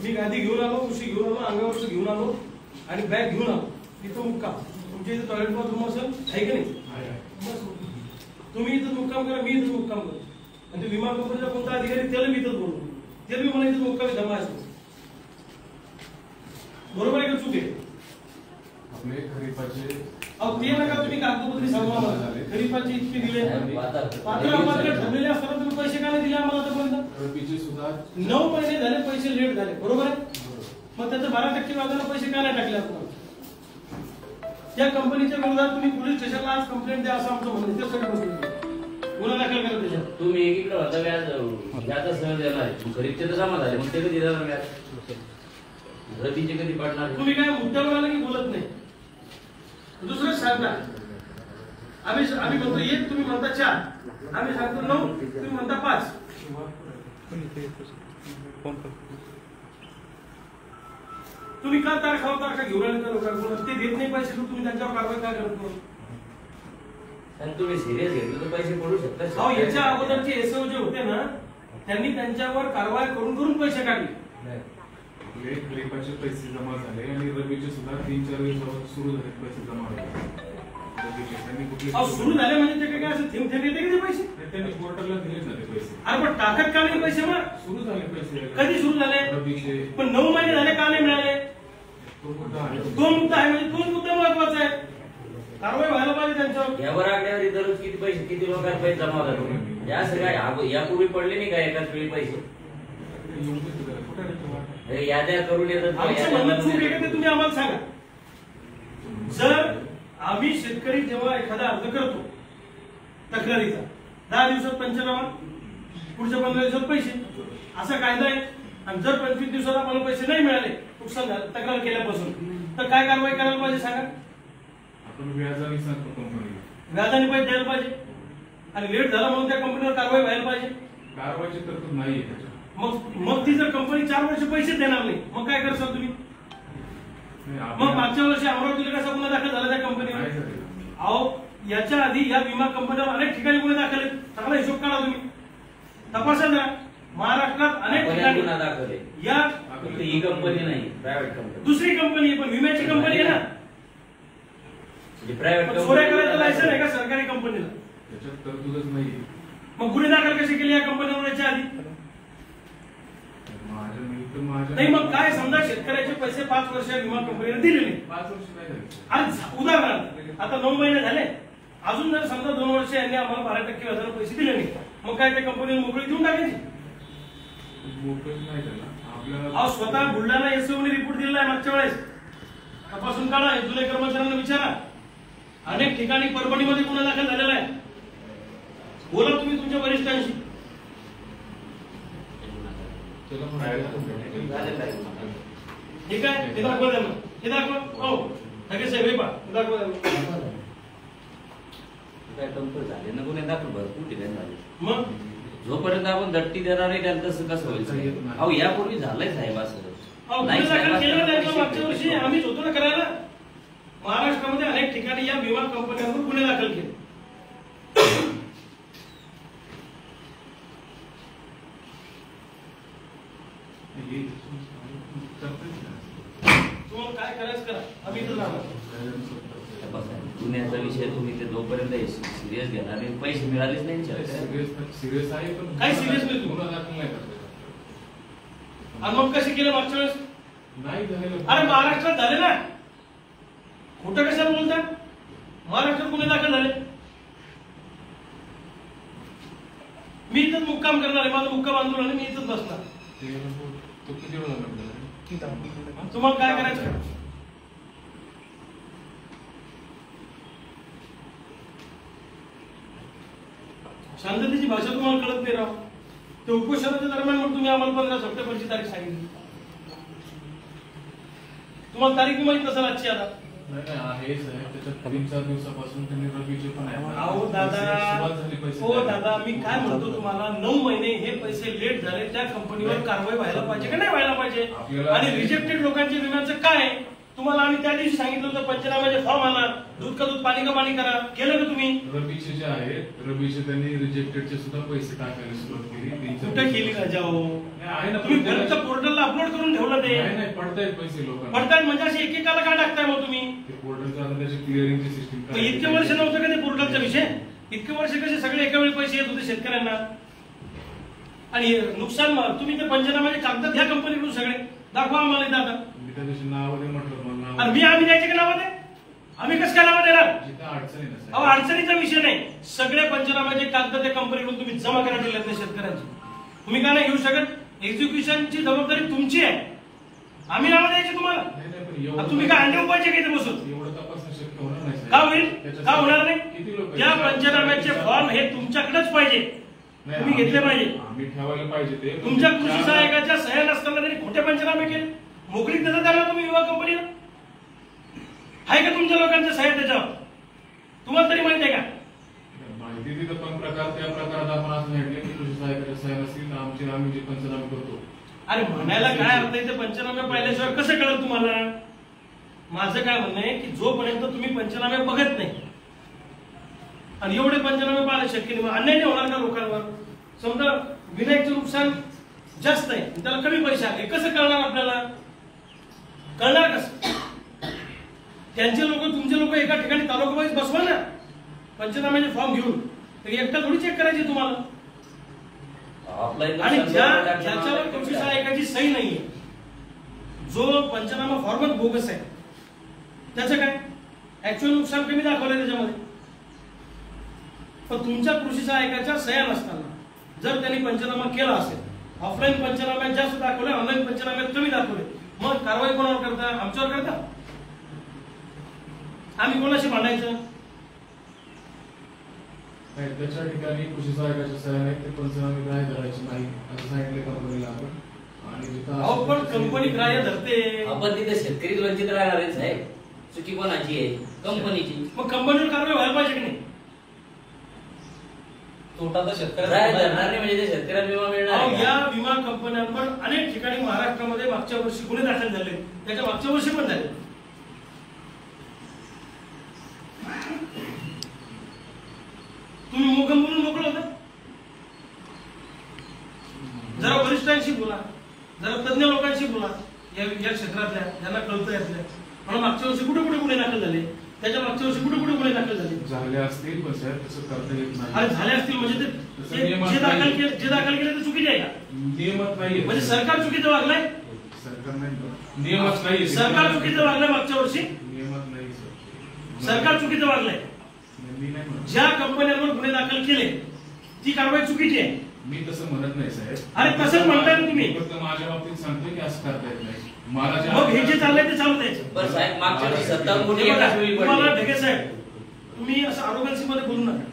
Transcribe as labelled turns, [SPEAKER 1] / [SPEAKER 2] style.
[SPEAKER 1] मी गादी घेऊन आलो, उशी घेऊन आलो, अंगावरचं घेऊन आलो आणि बॅग घेऊन आलो. तिथं मुक्काम. तुमच्या इथे टॉयलेट बाथरूम असेल आहे का नाही? तुम्ही इथं मुक्काम करा, मी इथं मुक्काम करतो. आणि विमा कंपनीचा कोणता अधिकारी त्याला मी इथं बोलतो, त्याला मी मला इथं मुक्कामी जमा असतो. बरोबर आहे का चूक आहे? ते नका तुम्ही कागदपत्री सांगू आम्हाला. खरीपाचे इतके दिले, पात्र ठरलेले असताना तुम्ही पैसे का नाही दिले आम्हाला आतापर्यंत? 9 महिने झाले, पैसे लेट झाले. बरोबर आहे? मग त्याचं 12% व्याजाला पैसे का नाही टाकले आपण? त्या कंपनीच्या विरोधात तुम्ही पोलीस स्टेशनला आज कंप्लेंट द्या असं आमचं म्हणणं. त्यासाठी बसलो गुन्हा दाखल करा त्याच्यात.
[SPEAKER 2] तुम्ही एकीकडे होता व्याज सहज देणार खरीदचे तर जमा झाले, मग ते कधी देणार व्याज? रद्दीचे कधी पडणार?
[SPEAKER 1] तुम्ही काय मुद्द्यावर आला की बोलत नाही. दुसरं सांगा, आम्ही म्हणतो 1, तुम्ही म्हणता 4, आम्ही सांगतो 9, तुम्ही म्हणता 5. तुम्ही का तारखा घेऊन आले त्या लोकांकडून? ते देत नाही पैसे, तुम्ही त्यांच्यावर कारवाई काय करत नाही?
[SPEAKER 2] आणि तुम्ही सिरियस घेतलं तर पैसे पडू शकतात.
[SPEAKER 1] याच्या अगोदरचे एसओ जे होते ना, त्यांनी त्यांच्यावर कारवाई करून पैसे काढले.
[SPEAKER 3] खरीपाचे पैसे जमा झाले आणि रबीचे सुद्धा 3-4 दिवसावर सुरू झाले पैसे जमा झाले.
[SPEAKER 1] सुरू झाले म्हणजे ते काय असं थेंब थेंब येते का ते पैसे?
[SPEAKER 3] त्यांनी पोर्टलला दिले झाले पैसे.
[SPEAKER 1] अरे पण टाकत का नाही पैसे? मग
[SPEAKER 3] सुरू झाले पैसे.
[SPEAKER 1] कधी सुरू झाले?
[SPEAKER 3] रबीचे.
[SPEAKER 1] पण 9 महिने झाले का नाही मिळाले? तो मुद्दा आहे म्हणजे तोच मुद्दा महत्वाचा आहे. कारवाई व्हायला पाहिजे त्यांच्यावर.
[SPEAKER 2] यावर आकड्यावर दररोज किती पैसे, किती लोकांना पैसे जमा होतात? या सगळ्या यापूर्वी पडले नाही का एकाच वेळी पैसे? याद्या करून येतात.
[SPEAKER 1] तुम्ही आम्हाला सांगा. जर आम्ही शेतकरी जेव्हा एखादा अर्ज करतो तक्रारीचा, 10 दिवसात पंचनामा, पुढच्या 15 दिवसात पैसे, असा कायदा आहे. आणि जर 25 दिवसात आम्हाला पैसे नाही मिळाले नुकसान झालं तक्रार केल्यापासून, तर काय कारवाई करायला पाहिजे सांगा?
[SPEAKER 3] आपण व्याजाने सांगतो कंपनीला,
[SPEAKER 1] व्याजाने पैसे द्यायला पाहिजे. आणि लेट झाला म्हणून त्या कंपनीवर कारवाई व्हायला पाहिजे.
[SPEAKER 3] कारवाईची तरतूद नाहीये त्याच्यात.
[SPEAKER 1] मग ती जर कंपनी 4 वर्ष पैसे देणार नाही, मग काय करसाल तुम्ही? मग मागच्या वर्षी अमरावतीला कसा गुन्हा दाखल झाला त्या कंपनीवर? अहो, याच्या आधी या विमा कंपन्यांवर अनेक ठिकाणी गुन्हे दाखल आहेत. चांगला हिशोब काढा तुम्ही, तपासा जरा. महाराष्ट्रात अनेक ठिकाणी
[SPEAKER 2] गुन्हा दाखल आहे.
[SPEAKER 1] या
[SPEAKER 2] ही कंपनी नाही, प्रायव्हेट कंपनी,
[SPEAKER 1] दुसरी कंपनी आहे, पण विम्याची कंपनी आहे ना.
[SPEAKER 2] प्रायव्हेट
[SPEAKER 1] चोऱ्या करायचं लायसन आहे का सरकारी कंपनीला?
[SPEAKER 3] त्याच्यात तरतूदच नाही.
[SPEAKER 1] मग गुन्हे दाखल कसे केले या कंपनीवर याच्या आधी? नाही. मग काय समजा शेतकऱ्याचे पैसे 5 वर्ष विमा कंपनीने दिलेले,
[SPEAKER 3] 5 वर्ष नाही झाले.
[SPEAKER 1] आज उदाहरणार्थ आता 9 महिने झाले, अजून जर समजा 2 वर्ष यांनी आम्हाला 12% व्याजाने पैसे दिले नाही, मग काय त्या कंपनीने मोकळी देऊन टाकायची? स्वतः बुलढाणा एसओने रिपोर्ट दिलेला आहे मागच्या वेळेस. तपासून काढा, जुलै कर्मचाऱ्यांना विचारा. अनेक ठिकाणी परभणीमध्ये गुन्हा दाखल झालेला आहे. बोला तुम्ही तुमच्या वरिष्ठांशी. ठीक आहे, हे दाखवा त्यांना, हे दाखवा. हो ठगे साहेब, हे पहा, दाखवा त्यांना.
[SPEAKER 2] काय कंपनी झाले ना गुन्हे दाखल भरपूर ठिकाणी झाले.
[SPEAKER 1] मग
[SPEAKER 2] जोपर्यंत आपण दट्टी देणार नाही त्याला तसं कसं होईल? अहो यापूर्वी झालंय साहेब असं.
[SPEAKER 1] मागच्या वर्षी आम्हीच होतो ना करायला. महाराष्ट्रामध्ये अनेक ठिकाणी या विमा कंपन्यांवर गुन्हे दाखल केले. तुम्हाला काय करायचं करा, आम्ही तर
[SPEAKER 2] गुन्ह्याचा विषय तुम्ही ते जोपर्यंत सिरियस घेणार नाही, पैसे मिळालेच नाही.
[SPEAKER 3] सिरियस आहे पण
[SPEAKER 1] काय सिरियस नाही?
[SPEAKER 3] गुन्हा दाखल नाही करत.
[SPEAKER 1] आणि मग कसे केलं मागच्या वेळेस?
[SPEAKER 3] नाही झालेलं.
[SPEAKER 1] अरे महाराष्ट्रात झाले ना, खोटं कशाला बोलता? महाराष्ट्रात गुन्हे दाखल झाले. मी इथंच मुक्काम करणार आहे, माझं मुक्काम आंदोलन आहे, मी इथंच बसणार. तुम्हाला काय करायचं? शांततेची भाषा तुम्हाला कळत नाही राव. ते उपोषणाच्या दरम्यान मग तुम्ही आम्हाला 15 सप्टेंबरची तारीख सांगितली. तुम्हाला तारीख माहित नसेल आजची. आता दादा मी काय म्हणतो तुम्हाला, 9 महिने हे पैसे लेट झाले, त्या कंपनीवर कारवाई व्हायला पाहिजे का नाही व्हायला पाहिजे? आणि रिजेक्टेड लोकांच्या विम्याचं काय? तुम्हाला आम्ही त्या दिवशी सांगितलं होतं पंचनाम्याचे फॉर्म आणा, दूध का दूध पाणी का पाणी करा, केलं का तुम्ही?
[SPEAKER 3] रबीचे जे आहेत रबीचे त्यांनी रिजेक्टेडचे सुद्धा पैसे टाकायला सुरुवात केली.
[SPEAKER 1] कुठे केली राजा हो?
[SPEAKER 3] आहे ना,
[SPEAKER 1] तुम्ही घरच्या पोर्टलला अपलोड करून ठेवलं ते.
[SPEAKER 3] नाही पडतायत पैसे लोकांना.
[SPEAKER 1] पडतायत म्हणजे असे एकेकाला काय टाकताय मग तुम्ही?
[SPEAKER 3] ते पोर्टलचं आता त्याची क्लिअरिंगची सिस्टीम.
[SPEAKER 1] इतके वर्ष नव्हतं का ते पोर्टलचा विषय? इतके वर्ष कसे सगळे एका वेळी पैसे येत होते शेतकऱ्यांना? आणि नुकसान तुम्ही ते पंचनाम्याचे कागद घ्या कंपनीकडून सगळे, दाखवा आम्हाला इथं आता.
[SPEAKER 3] मी त्या दिवशी नावाने म्हटलं मला
[SPEAKER 1] आणि आम्ही द्यायचे का नावाने? आम्ही कसं काय नावं देणार?
[SPEAKER 3] जिथं अडचणी नसतात.
[SPEAKER 1] अहो अडचणीचा विषय नाही, सगळे पंचनाम्याचे कागद त्या कंपनीकडून तुम्ही जमा करायला दिलेत ना शेतकऱ्यांची. तुम्ही का नाही घेऊ शकत? एक्झिक्युशनची जबाबदारी तुमची आहे, आम्ही नावं द्यायची तुम्हाला? तुम्ही काय अंडे उपायचे का इथे बसून?
[SPEAKER 3] एवढं तपासणं शक्य होणार नाही.
[SPEAKER 1] का होईल? का होणार नाही?
[SPEAKER 3] किती लोक
[SPEAKER 1] त्या पंचनाम्याचे फॉर्म हे तुमच्याकडेच पाहिजे, तुम्ही घेतले पाहिजे.
[SPEAKER 3] आम्ही ठेवायला पाहिजे ते.
[SPEAKER 1] तुमच्या कृषी सहायकाच्या सह्या नसताना त्यांनी खोटे पंचनामे केले, मोकळीक देता त्याला तुम्ही विमा कंपनीला? आहे का तुमच्या लोकांच्या सह्या त्याच्यावर? तुम्हाला तरी माहिती आहे का?
[SPEAKER 3] माहिती तिथं पण प्रकार त्या प्रकारात आपण असं म्हटलं की कृषी सहायकाच्या सह्या नसतील तर आम्ही जे पंचनामे करतो.
[SPEAKER 1] अरे म्हणायला काय अर्थ आहे? ते पंचनामे पाहिल्याशिवाय कसं कळलं तुम्हाला? माझं काय म्हणणं आहे की जोपर्यंत तुम्ही पंचनामे बघत नाही आणि एवढे पंचनामे पाहायला शक्य नाही, अन्याय नाही होणार का लोकांवर? समजा विनायकचं नुकसान जास्त आहे, त्याला कमी पैसे आले, कसं कळणार आपल्याला? कळणार कसं? त्यांचे लोक तुमचे लोक एका ठिकाणी तालुका वाईज बसवा ना पंचनाम्याचे फॉर्म घेऊन, तर एकटा थोडी चेक करायची तुम्हाला. आणि ज्याच्यावर कृषी सहायकाची सही नाहीये, जो पंचनामा फॉर्मच बोगस आहे, त्याचं काय? ऍक्च्युअल नुकसान कमी दाखवलंय त्याच्यामध्ये. पण तुमच्या कृषी सहायकाच्या सह्या नसताना जर त्यांनी पंचनामा केला असेल, ऑफलाईन पंचनाम्यात जास्त दाखवले, ऑनलाईन पंचनाम्यात कमी दाखवले, मग कारवाई कोणावर करता? आमच्यावर करता? आम्ही कोणाशी भांडायचं?
[SPEAKER 3] त्याच्या ठिकाणी कृषी सहायकाच्या सह्या नाही, ते पंचनामे ग्राह्य धरायचे नाही असं सांगितले कंपनीला आपण. आणि जिथं
[SPEAKER 1] पण कंपनी ग्राह्य धरते.
[SPEAKER 2] आपण तिथे शेतकरी वंचित राहणार आहे साहेब, चुकी कोणाची आहे? कंपनीची.
[SPEAKER 1] मग कंपनीवर कारवाई व्हायला पाहिजे की नाही?
[SPEAKER 4] तोटा तर
[SPEAKER 2] ग्राह्य धरणार नाही म्हणजे ते शेतकऱ्यांना विमा मिळणार आहे.
[SPEAKER 1] या विमा कंपन्यांवर अनेक ठिकाणी महाराष्ट्रामध्ये मागच्या वर्षी गुन्हे दाखल झाले, त्याच्या मागच्या वर्षी पण झाले. तुम्ही मुखम बोलून मोकळं होता. जरा वरिष्ठांशी बोला, जरा तज्ञ लोकांशी बोला या क्षेत्रातल्या, ज्यांना कळतं यातल्या. मला मागच्या वर्षी कुठे कुठे गुन्हे दाखल झाले, त्याच्या मागच्या वर्षी कुठे कुठे गुन्हे दाखल
[SPEAKER 3] झाले असतील, पण साहेब तसं करता येत नाही.
[SPEAKER 1] अरे झाले असतील म्हणजे जे दाखल केले ते चुकीचे आहे का?
[SPEAKER 3] नियमात नाही.
[SPEAKER 1] म्हणजे सरकार चुकीचं वागलंय?
[SPEAKER 3] सरकार नाही, नियमात नाही.
[SPEAKER 1] सरकार चुकीचं वागलंय मागच्या वर्षी?
[SPEAKER 3] नियमात नाही सर,
[SPEAKER 1] सरकार चुकीचं वागलंय. ज्या कंपन्यांवर गुन्हे दाखल केले ती कारवाई चुकीची आहे.
[SPEAKER 3] मी तसं म्हणत नाही साहेब.
[SPEAKER 1] अरे तसंच म्हणताय ना तुम्ही.
[SPEAKER 3] फक्त माझ्या बाबतीत सांगतोय की असं करता येत नाही. मला
[SPEAKER 1] मग हे जे चाललंय ते चालू द्यायचं.
[SPEAKER 2] बरं साहेब, मागच्या वर्षी 57 कोटी
[SPEAKER 1] तुम्हाला ढगे साहेब, तुम्ही असं आरोग्यांशी मध्ये बोलू नका.